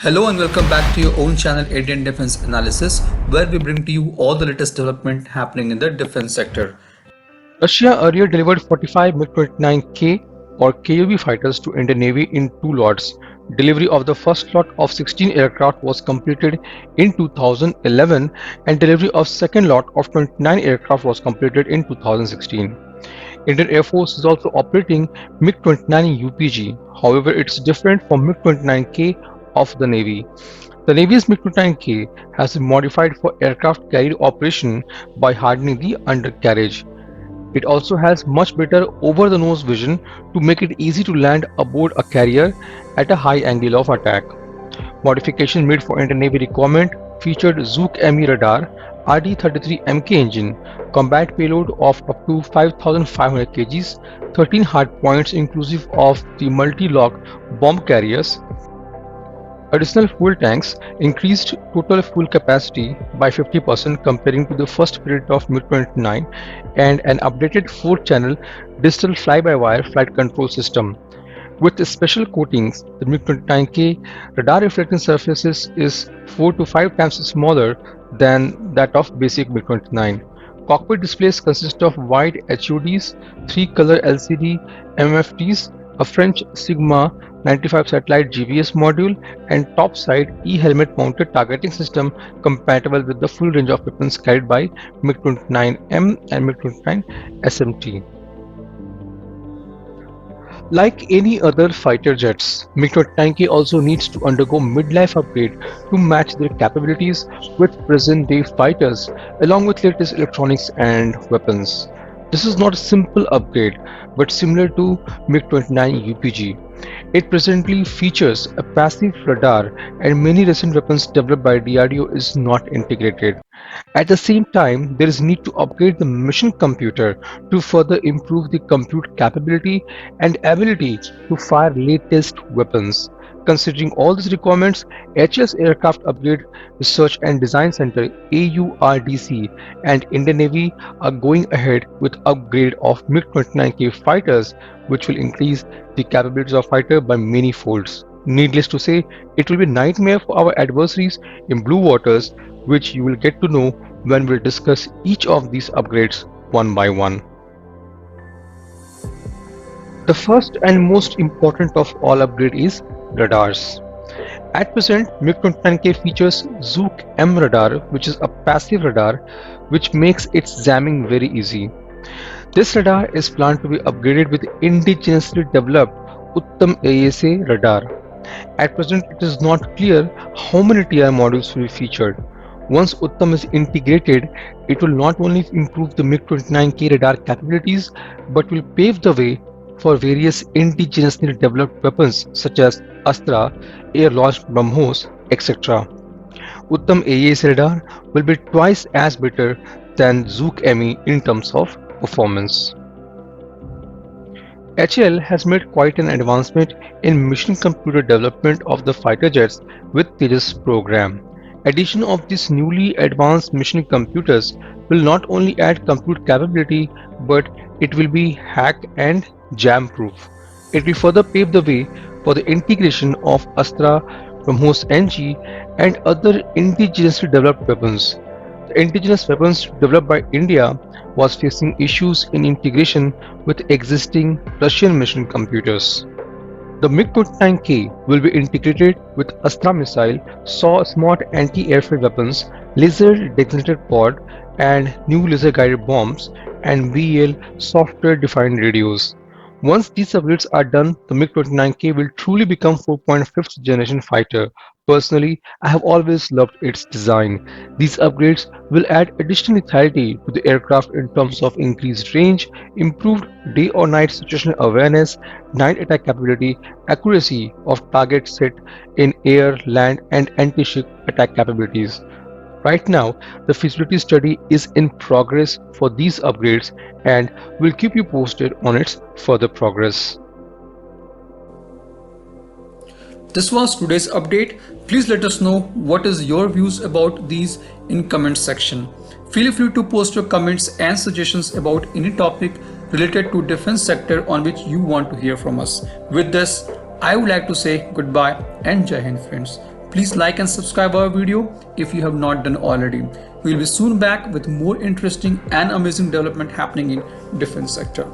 Hello and welcome back to your own channel Indian Defense Analysis, where we bring to you all the latest development happening in the defense sector. Russia earlier delivered 45 MiG-29K or KUV fighters to Indian Navy in two lots. Delivery of the first lot of 16 aircraft was completed in 2011 and delivery of second lot of 29 aircraft was completed in 2016. Indian Air Force is also operating MiG-29 UPG. However, it's different from MiG-29K of the Navy. The Navy's MiG-29K has been modified for aircraft carrier operation by hardening the undercarriage. It also has much better over-the-nose vision to make it easy to land aboard a carrier at a high angle of attack. Modification made for Indian Navy requirement featured Zook ME radar, RD-33 MK engine, combat payload of up to 5,500 kgs, 13 hard points inclusive of the multi-lock bomb carriers. Additional fuel tanks increased total fuel capacity by 50% comparing to the first period of MiG-29 and an updated 4-channel digital fly-by-wire flight control system. With special coatings, the MiG-29K radar reflecting surfaces is 4 to 5 times smaller than that of basic MiG-29. Cockpit displays consist of wide HUDs, 3-color LCD MFTs, a French Sigma 95 satellite GVS module, and topside E-helmet mounted targeting system compatible with the full range of weapons carried by MiG-29M and MiG-29 SMT. Like any other fighter jets, MiG-29K also needs to undergo midlife upgrade to match their capabilities with present-day fighters, along with latest electronics and weapons. This is not a simple upgrade, but similar to MiG-29 UPG. It presently features a passive radar and many recent weapons developed by DRDO is not integrated. At the same time, there is need to upgrade the mission computer to further improve the compute capability and ability to fire latest weapons. Considering all these requirements, HAL's Aircraft Upgrade Research and Design Center AURDC and Indian Navy are going ahead with upgrade of MiG-29K fighters, which will increase the capabilities of fighter by many folds. Needless to say, it will be a nightmare for our adversaries in blue waters, which you will get to know when we'll discuss each of these upgrades one by one. The first and most important of all upgrade is radars. At present, MiG-29K features Zook M radar, which is a passive radar which makes its jamming very easy. This radar is planned to be upgraded with indigenously developed Uttam AESA radar. At present, it is not clear how many TI modules will be featured. Once Uttam is integrated, it will not only improve the MiG-29K radar capabilities but will pave the way for various indigenously developed weapons such as Astra, air-launched BrahMos, etc. Uttam AES radar will be twice as better than Zook ME in terms of performance. HAL has made quite an advancement in mission computer development of the fighter jets with Tejas program. Addition of these newly advanced mission computers will not only add compute capability but it will be hack and jam proof. It will further pave the way for the integration of Astra, BrahMos NG and other indigenously developed weapons. The indigenous weapons developed by India was facing issues in integration with existing Russian mission computers. The MiG-29K will be integrated with Astra missile, smart anti-airfield weapons, laser designated pod, and new laser-guided bombs, and VEL software-defined radios. Once these upgrades are done, the MiG-29K will truly become 4.5th generation fighter. Personally, I have always loved its design. These upgrades will add additional lethality to the aircraft in terms of increased range, improved day or night situational awareness, night attack capability, accuracy of target set in air, land, and anti-ship attack capabilities. Right now, the feasibility study is in progress for these upgrades and we'll keep you posted on its further progress. This was today's update. Please let us know what is your views about these in comments section. Feel free to post your comments and suggestions about any topic related to defense sector on which you want to hear from us. With this, I would like to say goodbye and Jai Hind friends. Please like and subscribe our video if you have not done already. We will be soon back with more interesting and amazing development happening in defense sector.